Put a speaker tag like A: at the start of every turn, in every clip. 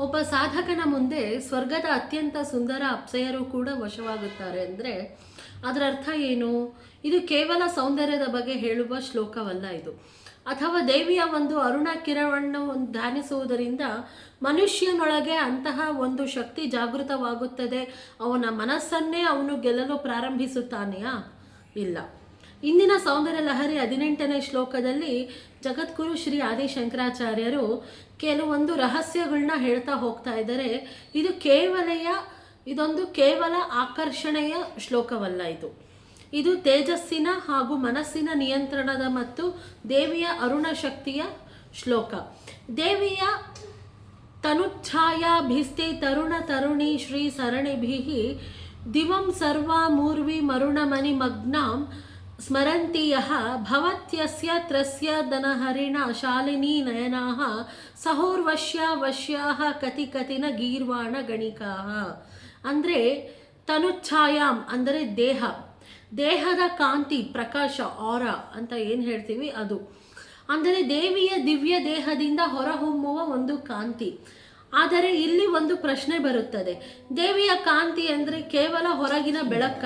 A: ಒಬ್ಬ ಸಾಧಕನ ಮುಂದೆ ಸ್ವರ್ಗದ ಅತ್ಯಂತ ಸುಂದರ ಅಪ್ಸರೆಯರು ಕೂಡ ವಶವಾಗುತ್ತಾರೆ ಅಂದರೆ ಅದರ ಅರ್ಥ ಏನು? ಇದು ಕೇವಲ ಸೌಂದರ್ಯದ ಬಗ್ಗೆ ಹೇಳುವ ಶ್ಲೋಕವಲ್ಲ ಇದು. ಅಥವಾ ದೇವಿಯ ಒಂದು ಅರುಣ ಕಿರಣವನ್ನು ಧ್ಯಾನಿಸುವುದರಿಂದ ಮನುಷ್ಯನೊಳಗೆ ಅಂತಹ ಒಂದು ಶಕ್ತಿ ಜಾಗೃತವಾಗುತ್ತದೆ, ಅವನ ಮನಸ್ಸನ್ನೇ ಅವನು ಗೆಲ್ಲಲು ಪ್ರಾರಂಭಿಸುತ್ತಾನೆಯಾ? ಇಲ್ಲ. ಇಂದಿನ ಸೌಂದರ್ಯ ಲಹರಿ 18ನೇ ಶ್ಲೋಕದಲ್ಲಿ ಜಗದ್ಗುರು ಶ್ರೀ ಆದಿಶಂಕರಾಚಾರ್ಯರು ಕೆಲವೊಂದು ರಹಸ್ಯಗಳನ್ನ ಹೇಳ್ತಾ ಹೋಗ್ತಾ ಇದ್ದಾರೆ. ಇದೊಂದು ಕೇವಲ ಆಕರ್ಷಣೆಯ ಶ್ಲೋಕವಲ್ಲ. ಇದು ತೇಜಸ್ಸಿನ ಹಾಗೂ ಮನಸ್ಸಿನ ನಿಯಂತ್ರಣದ ಮತ್ತು ದೇವಿಯ ಅರುಣ ಶಕ್ತಿಯ ಶ್ಲೋಕ. ದೇವಿಯ ತನುಚ್ಛಾಯಾಭಿಸ್ತೆ ತರುಣ ತರುಣಿ ಶ್ರೀ ಸರಣಿಭಿಃ ದಿವಂ ಸರ್ವಾ ಮೂರ್ವಿ ಮರುಣಮಣಿ ಮಗ್ನಾಂ ಸ್ಮರಂತಿಯಃ ಭವತ್ಯಸ್ಯ ತ್ರಸ್ಯ ದನಹರಿಣ ಶಾಲಿನಿ ನಯನಾಃ ಸಹೋರ್ವಶ್ಯಾವಶ್ಯಾಃ ಕತಿ ಕತಿನ ಗೀರ್ವಾಣ ಗಣಿಕಾಃ. ಅಂದರೆ ತನುಚ್ಛಾಯಾಮ್ ಅಂದರೆ ದೇಹದ ಕಾಂತಿ, ಪ್ರಕಾಶ, ಆರ ಅಂತ ಏನು ಹೇಳ್ತೀವಿ ಅದು. ಅಂದರೆ ದೇವಿಯ ದಿವ್ಯ ದೇಹದಿಂದ ಹೊರಹೊಮ್ಮುವ ಒಂದು ಕಾಂತಿ. ಆದರೆ ಇಲ್ಲಿ ಒಂದು ಪ್ರಶ್ನೆ ಬರುತ್ತದೆ, ದೇವಿಯ ಕಾಂತಿ ಅಂದರೆ ಕೇವಲ ಹೊರಗಿನ ಬೆಳಕ?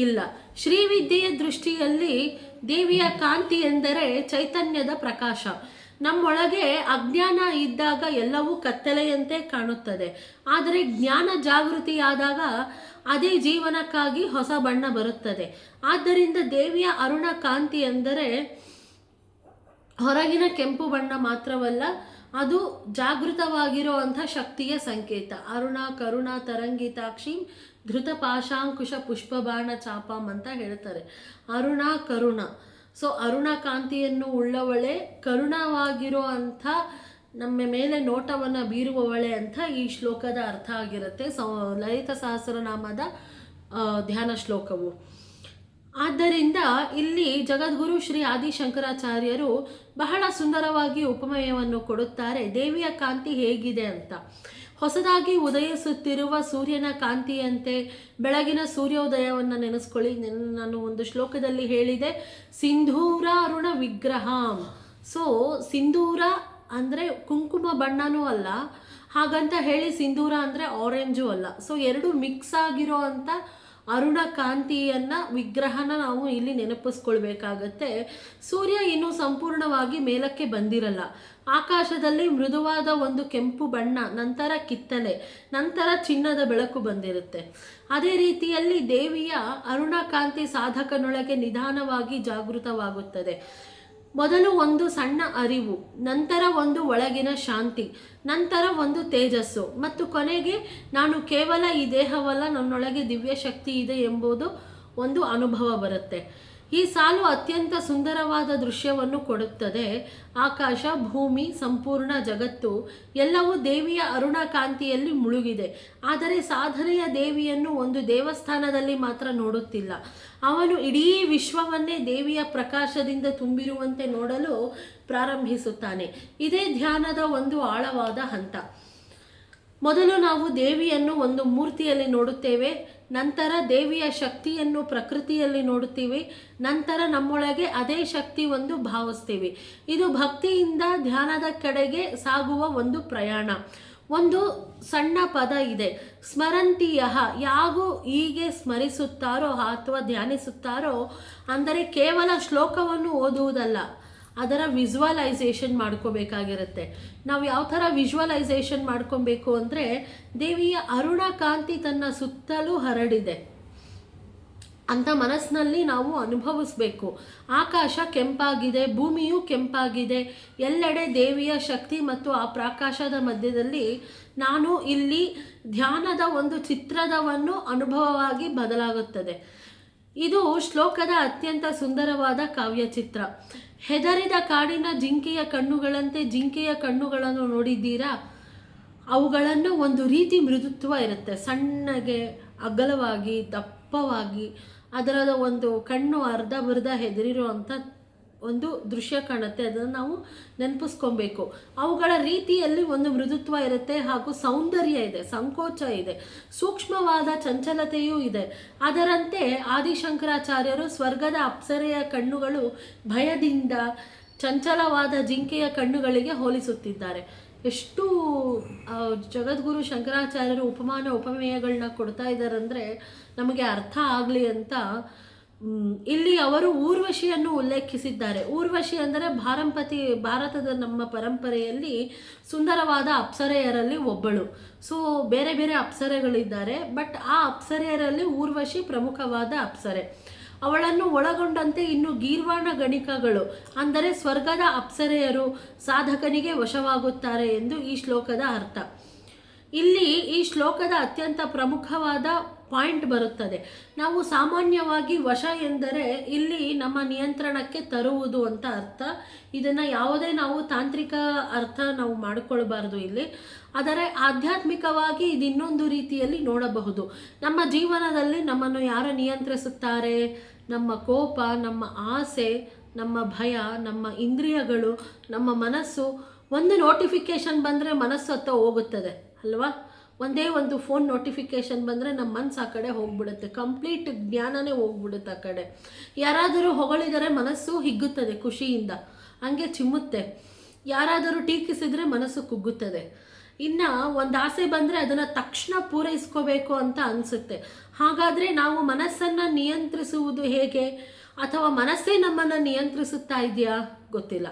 A: ಇಲ್ಲ. ಶ್ರೀವಿದ್ಯೆಯ ದೃಷ್ಟಿಯಲ್ಲಿ ದೇವಿಯ ಕಾಂತಿ ಎಂದರೆ ಚೈತನ್ಯದ ಪ್ರಕಾಶ. ನಮ್ಮೊಳಗೆ ಅಜ್ಞಾನ ಇದ್ದಾಗ ಎಲ್ಲವೂ ಕತ್ತಲೆಯಂತೆ ಕಾಣುತ್ತದೆ. ಆದರೆ ಜ್ಞಾನ ಜಾಗೃತಿಯಾದಾಗ ಅದೇ ಜೀವನಕ್ಕಾಗಿ ಹೊಸ ಬಣ್ಣ ಬರುತ್ತದೆ. ಆದ್ದರಿಂದ ದೇವಿಯ ಅರುಣ ಕಾಂತಿ ಎಂದರೆ ಹೊರಗಿನ ಕೆಂಪು ಬಣ್ಣ ಮಾತ್ರವಲ್ಲ, ಅದು ಜಾಗೃತವಾಗಿರುವಂಥ ಶಕ್ತಿಯ ಸಂಕೇತ. ಅರುಣ ಕರುಣ ತರಂಗಿತಾಕ್ಷಿ ಧೃತ ಪಾಶಾಂಕುಶ ಪುಷ್ಪಬಾಣ ಚಾಪಂ ಅಂತ ಹೇಳ್ತಾರೆ. ಅರುಣ ಕರುಣ. ಸೊ ಅರುಣ ಕಾಂತಿಯನ್ನು ಉಳ್ಳವಳೆ, ಕರುಣವಾಗಿರೋ ಅಂಥ ನಮ್ಮ ಮೇಲೆ ನೋಟವನ್ನು ಬೀರುವವಳೆ ಅಂತ ಈ ಶ್ಲೋಕದ ಅರ್ಥ ಆಗಿರುತ್ತೆ. ಲಲಿತ ಸಹಸ್ರನಾಮದ ಧ್ಯಾನ ಶ್ಲೋಕವು. ಆದ್ದರಿಂದ ಇಲ್ಲಿ ಜಗದ್ಗುರು ಶ್ರೀ ಆದಿಶಂಕರಾಚಾರ್ಯರು ಬಹಳ ಸುಂದರವಾಗಿ ಉಪಮೇಯವನ್ನು ಕೊಡುತ್ತಾರೆ ದೇವಿಯ ಕಾಂತಿ ಹೇಗಿದೆ ಅಂತ. ಹೊಸದಾಗಿ ಉದಯಿಸುತ್ತಿರುವ ಸೂರ್ಯನ ಕಾಂತಿಯಂತೆ ಬೆಳಗಿನ ಸೂರ್ಯೋದಯವನ್ನು ನೆನೆಸ್ಕೊಳ್ಳಿ. ನಾನು ಒಂದು ಶ್ಲೋಕದಲ್ಲಿ ಹೇಳಿದೆ, ಸಿಂಧೂರ ಅರುಣ ವಿಗ್ರಹಂ. ಸೊ ಸಿಂಧೂರ ಅಂದರೆ ಕುಂಕುಮ ಬಣ್ಣನೂ ಅಲ್ಲ, ಹಾಗಂತ ಹೇಳಿ ಸಿಂಧೂರ ಅಂದರೆ ಆರೆಂಜು ಅಲ್ಲ. ಸೊ ಎರಡು ಮಿಕ್ಸ್ ಆಗಿರೋ ಅಂಥ ಅರುಣ ಕಾಂತಿಯನ್ನು ವಿಗ್ರಹನ ನಾವು ಇಲ್ಲಿ ನೆನಪಿಸ್ಕೊಳ್ಬೇಕಾಗತ್ತೆ. ಸೂರ್ಯ ಇನ್ನೂ ಸಂಪೂರ್ಣವಾಗಿ ಮೇಲಕ್ಕೆ ಬಂದಿರಲ್ಲ. ಆಕಾಶದಲ್ಲಿ ಮೃದುವಾದ ಒಂದು ಕೆಂಪು ಬಣ್ಣ, ನಂತರ ಕಿತ್ತಲೆ, ನಂತರ ಚಿನ್ನದ ಬೆಳಕು ಬಂದಿರುತ್ತೆ. ಅದೇ ರೀತಿಯಲ್ಲಿ ದೇವಿಯ ಅರುಣ ಕಾಂತಿ ಸಾಧಕನೊಳಗೆ ನಿಧಾನವಾಗಿ ಜಾಗೃತವಾಗುತ್ತದೆ. ಮೊದಲು ಒಂದು ಸಣ್ಣ ಅರಿವು, ನಂತರ ಒಂದು ಒಳಗಿನ ಶಾಂತಿ, ನಂತರ ಒಂದು ತೇಜಸ್ಸು, ಮತ್ತು ಕೊನೆಗೆ ನಾನು ಕೇವಲ ಈ ದೇಹವಲ್ಲ, ನನ್ನೊಳಗೆ ದಿವ್ಯ ಶಕ್ತಿ ಇದೆ ಎಂಬುದು ಒಂದು ಅನುಭವ ಬರುತ್ತೆ. ಈ ಸಾಲು ಅತ್ಯಂತ ಸುಂದರವಾದ ದೃಶ್ಯವನ್ನು ಕೊಡುತ್ತದೆ. ಆಕಾಶ, ಭೂಮಿ, ಸಂಪೂರ್ಣ ಜಗತ್ತು ಎಲ್ಲವೂ ದೇವಿಯ ಅರುಣ ಕಾಂತಿಯಲ್ಲಿ ಮುಳುಗಿದೆ. ಆದರೆ ಸಾಧನೆಯ ದೇವಿಯನ್ನು ಒಂದು ದೇವಸ್ಥಾನದಲ್ಲಿ ಮಾತ್ರ ನೋಡುತ್ತಿಲ್ಲ. ಅವನು ಇಡೀ ವಿಶ್ವವನ್ನೇ ದೇವಿಯ ಪ್ರಕಾಶದಿಂದ ತುಂಬಿರುವಂತೆ ನೋಡಲು ಪ್ರಾರಂಭಿಸುತ್ತಾನೆ. ಇದೇ ಧ್ಯಾನದ ಒಂದು ಆಳವಾದ ಹಂತ. ಮೊದಲು ನಾವು ದೇವಿಯನ್ನು ಒಂದು ಮೂರ್ತಿಯಲ್ಲಿ ನೋಡುತ್ತೇವೆ, ನಂತರ ದೇವಿಯ ಶಕ್ತಿಯನ್ನು ಪ್ರಕೃತಿಯಲ್ಲಿ ನೋಡುತ್ತೀವಿ, ನಂತರ ನಮ್ಮೊಳಗೆ ಅದೇ ಶಕ್ತಿ ಒಂದು ಭಾವಿಸ್ತೀವಿ. ಇದು ಭಕ್ತಿಯಿಂದ ಧ್ಯಾನದ ಕಡೆಗೆ ಸಾಗುವ ಒಂದು ಪ್ರಯಾಣ. ಒಂದು ಸಣ್ಣ ಪದ ಇದೆ, ಸ್ಮರಂತಿಯಃ. ಯಾರು ಹೀಗೆ ಸ್ಮರಿಸುತ್ತಾರೋ ಅಥವಾ ಧ್ಯಾನಿಸುತ್ತಾರೋ, ಅಂದರೆ ಕೇವಲ ಶ್ಲೋಕವನ್ನು ಓದುವುದಲ್ಲ, ಅದರ ವಿಜುವಲೈಸೇಷನ್ ಮಾಡ್ಕೋಬೇಕಾಗಿರುತ್ತೆ. ನಾವು ಯಾವ ಥರ ವಿಜುವಲೈಸೇಷನ್ ಮಾಡ್ಕೊಬೇಕು ಅಂದರೆ, ದೇವಿಯ ಅರುಣ ಕಾಂತಿ ತನ್ನ ಸುತ್ತಲೂ ಹರಡಿದೆ ಅಂತ ಮನಸ್ಸಿನಲ್ಲಿ ನಾವು ಅನುಭವಿಸ್ಬೇಕು. ಆಕಾಶ ಕೆಂಪಾಗಿದೆ, ಭೂಮಿಯೂ ಕೆಂಪಾಗಿದೆ, ಎಲ್ಲೆಡೆ ದೇವಿಯ ಶಕ್ತಿ ಮತ್ತು ಆ ಪ್ರಕಾಶದ ಮಧ್ಯದಲ್ಲಿ ನಾನು ಇಲ್ಲಿ ಧ್ಯಾನದ ಒಂದು ಚಿತ್ರಣವನ್ನು ಅನುಭವವಾಗಿ ಬದಲಾಗುತ್ತದೆ. ಇದು ಶ್ಲೋಕದ ಅತ್ಯಂತ ಸುಂದರವಾದ ಕಾವ್ಯಚಿತ್ರ. ಹೆದರಿದ ಕಾಡಿನ ಜಿಂಕೆಯ ಕಣ್ಣುಗಳಂತೆ ಜಿಂಕೆಯ ಕಣ್ಣುಗಳನ್ನು ನೋಡಿದ್ದೀರಾ? ಅವುಗಳನ್ನು ಒಂದು ರೀತಿ ಮೃದುತ್ವ ಇರುತ್ತೆ, ಸಣ್ಣಗೆ, ಅಗಲವಾಗಿ, ದಪ್ಪವಾಗಿ. ಅದರದ ಒಂದು ಕಣ್ಣು ಅರ್ಧ ಬರ್ಧ ಹೆದರಿರುವಂಥ ಒಂದು ದೃಶ್ಯ ಕಾಣುತ್ತೆ. ಅದನ್ನು ನಾವು ನೆನಪಿಸ್ಕೊಬೇಕು. ಅವುಗಳ ರೀತಿಯಲ್ಲಿ ಒಂದು ಮೃದುತ್ವ ಇರುತ್ತೆ, ಹಾಗೂ ಸೌಂದರ್ಯ ಇದೆ, ಸಂಕೋಚ ಇದೆ, ಸೂಕ್ಷ್ಮವಾದ ಚಂಚಲತೆಯೂ ಇದೆ. ಅದರಂತೆ ಆದಿಶಂಕರಾಚಾರ್ಯರು ಸ್ವರ್ಗದ ಅಪ್ಸರೆಯ ಕಣ್ಣುಗಳು ಭಯದಿಂದ ಚಂಚಲವಾದ ಜಿಂಕೆಯ ಕಣ್ಣುಗಳಿಗೆ ಹೋಲಿಸುತ್ತಿದ್ದಾರೆ. ಎಷ್ಟು ಜಗದ್ಗುರು ಶಂಕರಾಚಾರ್ಯರು ಉಪಮಾನ ಉಪಮೇಯಗಳನ್ನ ಕೊಡ್ತಾ ಇದ್ದಾರಂದರೆ ನಮಗೆ ಅರ್ಥ ಆಗಲಿ ಅಂತ ಇಲ್ಲಿ ಅವರು ಊರ್ವಶಿಯನ್ನು ಉಲ್ಲೇಖಿಸಿದ್ದಾರೆ. ಊರ್ವಶಿ ಅಂದರೆ ಭಾರತದ ನಮ್ಮ ಪರಂಪರೆಯಲ್ಲಿ ಸುಂದರವಾದ ಅಪ್ಸರೆಯರಲ್ಲಿ ಒಬ್ಬಳು. ಸೊ ಬೇರೆ ಬೇರೆ ಅಪ್ಸರೆಗಳಿದ್ದಾರೆ, ಬಟ್ ಆ ಅಪ್ಸರೆಯರಲ್ಲಿ ಊರ್ವಶಿ ಪ್ರಮುಖವಾದ ಅಪ್ಸರೆ. ಅವಳನ್ನು ಒಳಗೊಂಡಂತೆ ಇನ್ನು ಗೀರ್ವಾಣ ಗಣಿಕಗಳು ಅಂದರೆ ಸ್ವರ್ಗದ ಅಪ್ಸರೆಯರು ಸಾಧಕನಿಗೆ ವಶವಾಗುತ್ತಾರೆ ಎಂದು ಈ ಶ್ಲೋಕದ ಅರ್ಥ. ಇಲ್ಲಿ ಈ ಶ್ಲೋಕದ ಅತ್ಯಂತ ಪ್ರಮುಖವಾದ ಪಾಯಿಂಟ್ ಬರುತ್ತದೆ. ನಾವು ಸಾಮಾನ್ಯವಾಗಿ ವಶ ಎಂದರೆ ಇಲ್ಲಿ ನಮ್ಮ ನಿಯಂತ್ರಣಕ್ಕೆ ತರುವುದು ಅಂತ ಅರ್ಥ. ಇದನ್ನು ಯಾವುದೇ ನಾವು ತಾಂತ್ರಿಕ ಅರ್ಥ ನಾವು ಮಾಡಿಕೊಳ್ಬಾರ್ದು ಇಲ್ಲಿ. ಆದರೆ ಆಧ್ಯಾತ್ಮಿಕವಾಗಿ ಇದು ಇನ್ನೊಂದು ರೀತಿಯಲ್ಲಿ ನೋಡಬಹುದು. ನಮ್ಮ ಜೀವನದಲ್ಲಿ ನಮ್ಮನ್ನು ಯಾರು ನಿಯಂತ್ರಿಸುತ್ತಾರೆ? ನಮ್ಮ ಕೋಪ, ನಮ್ಮ ಆಸೆ, ನಮ್ಮ ಭಯ, ನಮ್ಮ ಇಂದ್ರಿಯಗಳು, ನಮ್ಮ ಮನಸ್ಸು. ಒಂದು ನೋಟಿಫಿಕೇಶನ್ ಬಂದರೆ ಮನಸ್ಸು ಹತ್ತ ಹೋಗುತ್ತದೆ ಅಲ್ವಾ? ಒಂದೇ ಒಂದು ಫೋನ್ ನೋಟಿಫಿಕೇಶನ್ ಬಂದರೆ ನಮ್ಮ ಮನಸ್ಸು ಆ ಕಡೆ ಹೋಗ್ಬಿಡುತ್ತೆ, ಕಂಪ್ಲೀಟ್ ಜ್ಞಾನನೇ ಹೋಗ್ಬಿಡುತ್ತೆ ಆ ಕಡೆ. ಯಾರಾದರೂ ಹೊಗಳಿದರೆ ಮನಸ್ಸು ಹಿಗ್ಗುತ್ತದೆ ಖುಷಿಯಿಂದ, ಹಂಗೆ ಚಿಮ್ಮುತ್ತೆ. ಯಾರಾದರೂ ಟೀಕಿಸಿದರೆ ಮನಸ್ಸು ಕುಗ್ಗುತ್ತದೆ. ಇನ್ನು ಒಂದು ಆಸೆ ಬಂದರೆ ಅದನ್ನು ತಕ್ಷಣ ಪೂರೈಸ್ಕೋಬೇಕು ಅಂತ ಅನಿಸುತ್ತೆ. ಹಾಗಾದರೆ ನಾವು ಮನಸ್ಸನ್ನು ನಿಯಂತ್ರಿಸುವುದು ಹೇಗೆ? ಅಥವಾ ಮನಸ್ಸೇ ನಮ್ಮನ್ನು ನಿಯಂತ್ರಿಸುತ್ತಾ ಇದೆಯಾ? ಗೊತ್ತಿಲ್ಲ.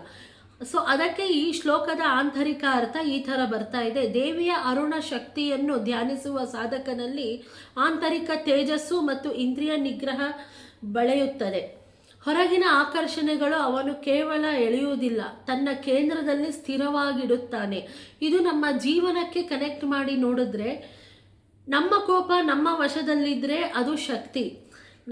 A: ಸೊ ಅದಕ್ಕೆ ಈ ಶ್ಲೋಕದ ಆಂತರಿಕ ಅರ್ಥ ಈ ಥರ ಬರ್ತಾ ಇದೆ. ದೇವಿಯ ಅರುಣ ಶಕ್ತಿಯನ್ನು ಧ್ಯಾನಿಸುವ ಸಾಧಕನಲ್ಲಿ ಆಂತರಿಕ ತೇಜಸ್ಸು ಮತ್ತು ಇಂದ್ರಿಯ ನಿಗ್ರಹ ಬೆಳೆಯುತ್ತದೆ. ಹೊರಗಿನ ಆಕರ್ಷಣೆಗಳು ಅವನು ಕೇವಲ ಎಳೆಯುವುದಿಲ್ಲ, ತನ್ನ ಕೇಂದ್ರದಲ್ಲಿ ಸ್ಥಿರವಾಗಿಡುತ್ತಾನೆ. ಇದು ನಮ್ಮ ಜೀವನಕ್ಕೆ ಕನೆಕ್ಟ್ ಮಾಡಿ ನೋಡಿದ್ರೆ, ನಮ್ಮ ಕೋಪ ನಮ್ಮ ವಶದಲ್ಲಿದ್ದರೆ ಅದು ಶಕ್ತಿ,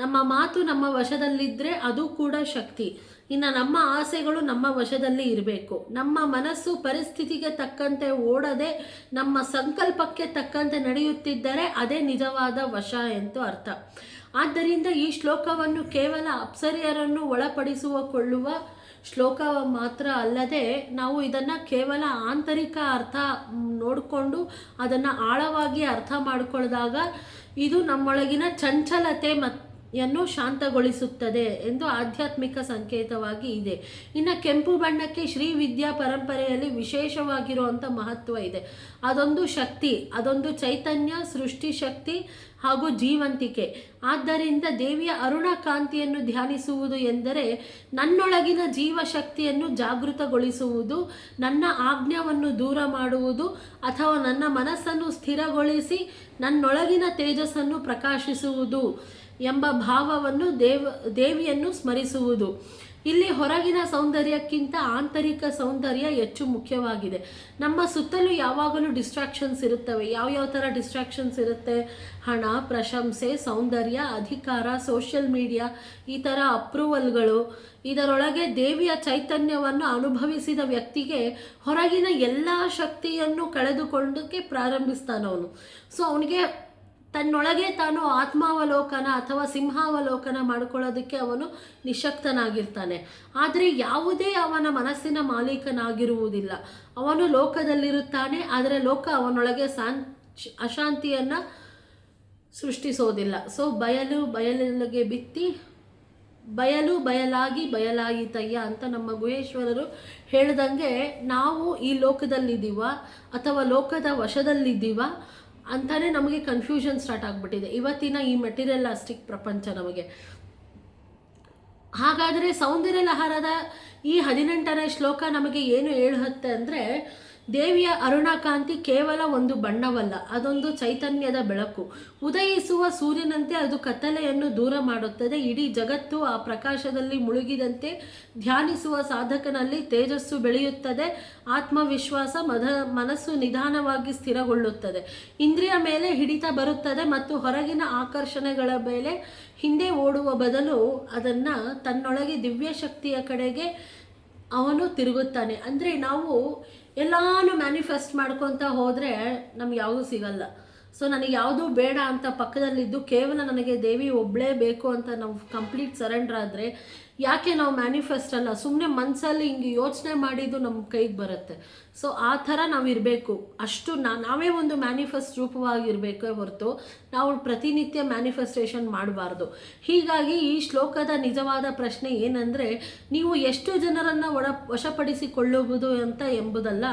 A: ನಮ್ಮ ಮಾತು ನಮ್ಮ ವಶದಲ್ಲಿದ್ದರೆ ಅದು ಕೂಡ ಶಕ್ತಿ. ಇನ್ನು ನಮ್ಮ ಆಸೆಗಳು ನಮ್ಮ ವಶದಲ್ಲಿ ಇರಬೇಕು. ನಮ್ಮ ಮನಸ್ಸು ಪರಿಸ್ಥಿತಿಗೆ ತಕ್ಕಂತೆ ಓಡದೆ ನಮ್ಮ ಸಂಕಲ್ಪಕ್ಕೆ ತಕ್ಕಂತೆ ನಡೆಯುತ್ತಿದ್ದರೆ ಅದೇ ನಿಜವಾದ ವಶ ಎಂದು ಅರ್ಥ. ಆದ್ದರಿಂದ ಈ ಶ್ಲೋಕವನ್ನು ಕೇವಲ ಅಪ್ಸರೆಯರನ್ನು ಒಳಪಡಿಸಿಕೊಳ್ಳುವ ಶ್ಲೋಕ ಮಾತ್ರ ಅಲ್ಲದೆ, ನಾವು ಇದನ್ನು ಕೇವಲ ಆಂತರಿಕ ಅರ್ಥ ನೋಡಿಕೊಂಡು ಅದನ್ನು ಆಳವಾಗಿ ಅರ್ಥ ಮಾಡಿಕೊಳ್ಳದಾಗ ಇದು ನಮ್ಮೊಳಗಿನ ಚಂಚಲತೆ ಯನ್ನು ಶಾಂತಗೊಳಿಸುತ್ತದೆ ಎಂದು ಆಧ್ಯಾತ್ಮಿಕ ಸಂಕೇತವಾಗಿ ಇದೆ. ಇನ್ನು ಕೆಂಪು ಬಣ್ಣಕ್ಕೆ ಶ್ರೀ ವಿದ್ಯಾ ಪರಂಪರೆಯಲ್ಲಿ ವಿಶೇಷವಾಗಿರುವಂಥ ಮಹತ್ವ ಇದೆ. ಅದೊಂದು ಶಕ್ತಿ, ಅದೊಂದು ಚೈತನ್ಯ, ಸೃಷ್ಟಿ ಶಕ್ತಿ ಹಾಗೂ ಜೀವಂತಿಕೆ. ಆದ್ದರಿಂದ ದೇವಿಯ ಅರುಣ ಕಾಂತಿಯನ್ನು ಧ್ಯಾನಿಸುವುದು ಎಂದರೆ ನನ್ನೊಳಗಿನ ಜೀವಶಕ್ತಿಯನ್ನು ಜಾಗೃತಗೊಳಿಸುವುದು, ನನ್ನ ಆಜ್ಞಾವನ್ನು ದೂರ ಮಾಡುವುದು ಅಥವಾ ನನ್ನ ಮನಸ್ಸನ್ನು ಸ್ಥಿರಗೊಳಿಸಿ ನನ್ನೊಳಗಿನ ತೇಜಸ್ಸನ್ನು ಪ್ರಕಾಶಿಸುವುದು ಎಂಬ ಭಾವವನ್ನು ದೇವಿಯನ್ನು ಸ್ಮರಿಸುವುದು. ಇಲ್ಲಿ ಹೊರಗಿನ ಸೌಂದರ್ಯಕ್ಕಿಂತ ಆಂತರಿಕ ಸೌಂದರ್ಯ ಹೆಚ್ಚು ಮುಖ್ಯವಾಗಿದೆ. ನಮ್ಮ ಸುತ್ತಲೂ ಯಾವಾಗಲೂ ಡಿಸ್ಟ್ರಾಕ್ಷನ್ಸ್ ಇರುತ್ತವೆ. ಯಾವ್ಯಾವ ಥರ ಡಿಸ್ಟ್ರಾಕ್ಷನ್ಸ್ ಇರುತ್ತೆ? ಹಣ, ಪ್ರಶಂಸೆ, ಸೌಂದರ್ಯ, ಅಧಿಕಾರ, ಸೋಷಿಯಲ್ ಮೀಡಿಯಾ, ಈ ಥರ ಅಪ್ರೂವಲ್ಗಳು. ಇದರೊಳಗೆ ದೇವಿಯ ಚೈತನ್ಯವನ್ನು ಅನುಭವಿಸಿದ ವ್ಯಕ್ತಿಗೆ ಹೊರಗಿನ ಎಲ್ಲ ಶಕ್ತಿಯನ್ನು ಕಳೆದುಕೊಳ್ಳೋಕ್ಕೆ ಪ್ರಾರಂಭಿಸ್ತಾನವನು. ಸೊ ಅವನಿಗೆ ತನ್ನೊಳಗೆ ತಾನು ಆತ್ಮಾವಲೋಕನ ಅಥವಾ ಸಿಂಹಾವಲೋಕನ ಮಾಡ್ಕೊಳ್ಳೋದಕ್ಕೆ ಅವನು ನಿಶಕ್ತನಾಗಿರ್ತಾನೆ. ಆದರೆ ಯಾವುದೇ ಅವನ ಮನಸ್ಸಿನ ಮಾಲೀಕನಾಗಿರುವುದಿಲ್ಲ. ಅವನು ಲೋಕದಲ್ಲಿರುತ್ತಾನೆ, ಆದರೆ ಲೋಕ ಅವನೊಳಗೆ ಅಶಾಂತಿಯನ್ನು ಸೃಷ್ಟಿಸೋದಿಲ್ಲ. ಸೊ ಬಯಲಿಗೆ ಬಿತ್ತಿ ಬಯಲಾಗಿ ಬಯಲಾಯಿತಯ್ಯ ಅಂತ ನಮ್ಮ ಗುಹೇಶ್ವರರು ಹೇಳ್ದಂಗೆ, ನಾವು ಈ ಲೋಕದಲ್ಲಿದ್ದೀವ ಅಥವಾ ಲೋಕದ ವಶದಲ್ಲಿದ್ದೀವ ಅಂತಾನೆ ನಮಗೆ ಕನ್ಫ್ಯೂಷನ್ ಸ್ಟಾರ್ಟ್ ಆಗಿಬಿಟ್ಟಿದೆ ಇವತ್ತಿನ ಈ ಮೆಟೀರಿಯಲಿಸ್ಟಿಕ್ ಪ್ರಪಂಚ ನಮಗೆ. ಹಾಗಾದರೆ ಸೌಂದರ್ಯ ಲಹರದ ಈ 18ನೇ ಶ್ಲೋಕ ನಮಗೆ ಏನು ಹೇಳುತ್ತೆ ಅಂದರೆ, ದೇವಿಯ ಅರುಣಕಾಂತಿ ಕೇವಲ ಒಂದು ಬಣ್ಣವಲ್ಲ, ಅದೊಂದು ಚೈತನ್ಯದ ಬೆಳಕು. ಉದಯಿಸುವ ಸೂರ್ಯನಂತೆ ಅದು ಕತ್ತಲೆಯನ್ನು ದೂರ ಮಾಡುತ್ತದೆ. ಇಡೀ ಜಗತ್ತು ಆ ಪ್ರಕಾಶದಲ್ಲಿ ಮುಳುಗಿದಂತೆ ಧ್ಯಾನಿಸುವ ಸಾಧಕನಲ್ಲಿ ತೇಜಸ್ಸು ಬೆಳೆಯುತ್ತದೆ. ಆತ್ಮವಿಶ್ವಾಸ, ಮನಸ್ಸು ನಿಧಾನವಾಗಿ ಸ್ಥಿರಗೊಳ್ಳುತ್ತದೆ. ಇಂದ್ರಿಯ ಮೇಲೆ ಹಿಡಿತ ಬರುತ್ತದೆ ಮತ್ತು ಹೊರಗಿನ ಆಕರ್ಷಣೆಗಳ ಮೇಲೆ ಹಿಂದೆ ಓಡುವ ಬದಲು ಅದನ್ನು ತನ್ನೊಳಗೆ ದಿವ್ಯ ಶಕ್ತಿಯ ಕಡೆಗೆ ಅವನು ತಿರುಗುತ್ತಾನೆ. ಅಂದರೆ ನಾವು ಎಲ್ಲಾನು ಮ್ಯಾನಿಫೆಸ್ಟ್ ಮಾಡ್ಕೊತ ಹೋದರೆ ನಮ್ಗೆ ಯಾವುದೂ ಸಿಗಲ್ಲ. ಸೊ ನನಗೆ ಯಾವುದೂ ಬೇಡ ಅಂತ ಪಕ್ಕದಲ್ಲಿದ್ದು ಕೇವಲ ನನಗೆ ದೇವಿ ಒಬ್ಬಳೇ ಬೇಕು ಅಂತ ನಾವು ಕಂಪ್ಲೀಟ್ ಸರೆಂಡರ್ ಆದರೆ ಯಾಕೆ ನಾವು ಮ್ಯಾನಿಫೆಸ್ಟ್ ಅಲ್ಲ, ಸುಮ್ಮನೆ ಮನಸ್ಸಲ್ಲಿ ಹಿಂಗೆ ಯೋಚನೆ ಮಾಡಿದ್ದು ನಮ್ಮ ಕೈಗೆ ಬರುತ್ತೆ. ಸೊ ಆ ಥರ ನಾವಿರಬೇಕು. ಅಷ್ಟು ನಾವೇ ಒಂದು ಮ್ಯಾನಿಫೆಸ್ಟ್ ರೂಪವಾಗಿರಬೇಕೇ ಹೊರತು ನಾವು ಪ್ರತಿನಿತ್ಯ ಮ್ಯಾನಿಫೆಸ್ಟೇಷನ್ ಮಾಡಬಾರ್ದು. ಹೀಗಾಗಿ ಈ ಶ್ಲೋಕದ ನಿಜವಾದ ಪ್ರಶ್ನೆ ಏನಂದರೆ, ನೀವು ಎಷ್ಟು ಜನರನ್ನು ವಶಪಡಿಸಿಕೊಳ್ಳುವುದು ಅಂತ ಎಂಬುದಲ್ಲ.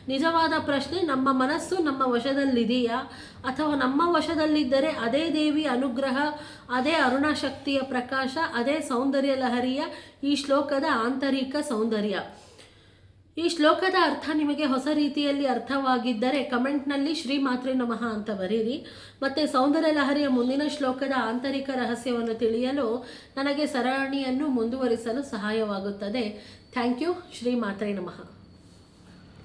A: ನಿಜವಾದ ಪ್ರಶ್ನೆ, ನಮ್ಮ ಮನಸ್ಸು ನಮ್ಮ ವಶದಲ್ಲಿದೆಯಾ, ಅಥವಾ ನಮ್ಮ ವಶದಲ್ಲಿದ್ದರೆ ಅದೇ ದೇವಿ ಅನುಗ್ರಹ, ಅದೇ ಅರುಣಶಕ್ತಿಯ ಪ್ರಕಾಶ, ಅದೇ ಸೌಂದರ್ಯ ಲಹರಿಯ ಈ ಶ್ಲೋಕದ ಆಂತರಿಕ ಸೌಂದರ್ಯ. ಈ ಶ್ಲೋಕದ ಅರ್ಥ ನಿಮಗೆ ಹೊಸ ರೀತಿಯಲ್ಲಿ ಅರ್ಥವಾಗಿದ್ದರೆ ಕಮೆಂಟ್ನಲ್ಲಿ ಶ್ರೀ ಮಾತ್ರೆ ನಮಃ ಅಂತ ಬರೀರಿ. ಮತ್ತು ಸೌಂದರ್ಯ ಲಹರಿಯ ಮುಂದಿನ ಶ್ಲೋಕದ ಆಂತರಿಕ ರಹಸ್ಯವನ್ನು ತಿಳಿಯಲು ನನಗೆ ಸರಣಿಯನ್ನು ಮುಂದುವರಿಸಲು ಸಹಾಯವಾಗುತ್ತದೆ. Thank you. ಶ್ರೀ ಮಾತ್ರೆ ನಮಃ.